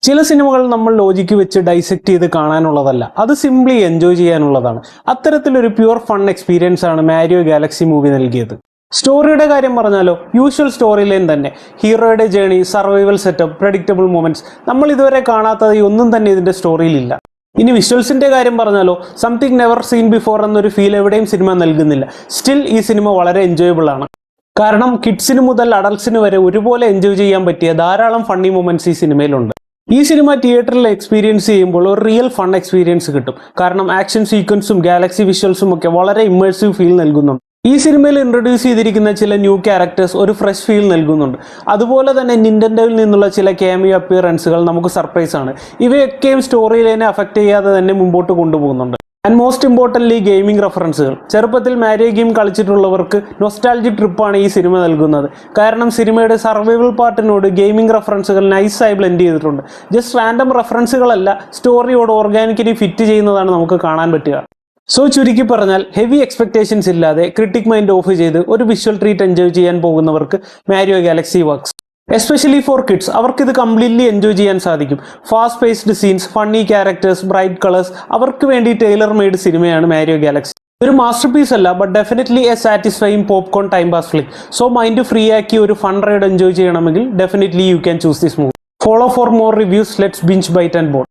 ചില സിനിമകൾ നമ്മൾ ലോജിക്ക് വെച്ച് ഡൈസെക്ട് ചെയ്ത് കാണാനുള്ളതല്ല, അത് സിംപ്ലി എൻജോയ് ചെയ്യാനുള്ളതാണ്. അത്തരത്തിലൊരു പ്യുവർ ഫൺ എക്സ്പീരിയൻസ് ആണ് മാരിയോ ഗാലക്സി മൂവി നൽകിയത്. സ്റ്റോറിയുടെ കാര്യം പറഞ്ഞാലോ, യൂഷ്വൽ സ്റ്റോറി ലൈൻ തന്നെ. ഹീറോയുടെ journey, survival setup, predictable moments, നമ്മൾ ഇതുവരെ കാണാത്തത് ഒന്നും തന്നെ ഇതിന്റെ സ്റ്റോറിയിലില്ല. ഇനി വിഷ്വൽസിന്റെ കാര്യം പറഞ്ഞാലോ, സംതിങ് നെവർ സീൻ ബിഫോർ എന്നൊരു ഫീൽ എവിടെയും സിനിമ നൽകുന്നില്ല. സ്റ്റിൽ ഈ സിനിമ വളരെ എൻജോയബിൾ ആണ്. കാരണം കിഡ്സിന് മുതൽ അഡൾട്ട്സിന് വരെ ഒരുപോലെ എൻജോയ് ചെയ്യാൻ പറ്റിയ ധാരാളം ഫണ്ണി മൊമെന്റ്സ് ഈ സിനിമയിലുണ്ട്. ഈ സിനിമ തിയേറ്ററിൽ എക്സ്പീരിയൻസ് ചെയ്യുമ്പോൾ ഒരു റിയൽ ഫൺ എക്സ്പീരിയൻസ് കിട്ടും. കാരണം ആക്ഷൻ സീക്വൻസും ഗാലക്സി വിഷ്വൽസും ഒക്കെ വളരെ ഇമ്മേഴ്സീവ് ഫീൽ നൽകുന്നുണ്ട്. ഈ സിനിമയിൽ ഇൻട്രൊഡ്യൂസ് ചെയ്തിരിക്കുന്ന ചില ന്യൂ ക്യാരക്ടേഴ്സ് ഒരു ഫ്രഷ് ഫീൽ നൽകുന്നുണ്ട്. അതുപോലെ തന്നെ നിന്റൻഡോയിൽ നിന്നുള്ള ചില ക്യാമിയോ അപ്പിയറൻസുകൾ നമുക്ക് സർപ്രൈസ് ആണ്. ഇവയൊക്കെയും സ്റ്റോറി ലൈനെ അഫക്ട് ചെയ്യാതെ തന്നെ മുമ്പോട്ട് കൊണ്ടുപോകുന്നുണ്ട്. ആൻഡ് മോസ്റ്റ് ഇമ്പോർട്ടൻ്റ്ലി ഗെയിമിംഗ് റെഫറൻസുകൾ. ചെറുപ്പത്തിൽ മാരിയോ ഗെയിം കളിച്ചിട്ടുള്ളവർക്ക് നൊസ്റ്റാൾജിക് ട്രിപ്പാണ് ഈ സിനിമ നൽകുന്നത്. കാരണം സിനിമയുടെ സർവൈവൽ പാർട്ടിനോട് ഗെയിമിംഗ് റെഫറൻസുകൾ നൈസായി ബ്ലെൻഡ് ചെയ്തിട്ടുണ്ട്. ജസ്റ്റ് റാൻഡം റെഫറൻസുകളല്ല, സ്റ്റോറിയോട് ഓർഗാനിക്കലി ഫിറ്റ് ചെയ്യുന്നതാണ് നമുക്ക് കാണാൻ പറ്റുക. സോ ചുരുക്കി പറഞ്ഞാൽ, ഹെവി എക്സ്പെക്ടേഷൻസ് ഇല്ലാതെ ക്രിട്ടിക് മൈൻഡ് ഓഫ് ചെയ്ത് ഒരു വിഷ്വൽ ട്രീറ്റ് എൻജോയ് ചെയ്യാൻ പോകുന്നവർക്ക് Mario Galaxy works. Especially for kids, അവർക്കിത് കംപ്ലീറ്റ്ലി എൻജോയ് ചെയ്യാൻ സാധിക്കും. Fast paced scenes, funny characters, bright colours, അവർക്ക് വേണ്ടി ടൈലർ മെയ്ഡ് സിനിമയാണ് മാരിയോ ഗാലക്സി. ഒരു മാസ്റ്റർ പീസ് അല്ല, but definitely a satisfying popcorn time pass film. So mind free ആക്കി ഒരു ഫൺ റൈഡ് എൻജോയ് ചെയ്യണമെങ്കിൽ definitely you can choose this movie. Follow for more reviews. Let's binge bite and bone.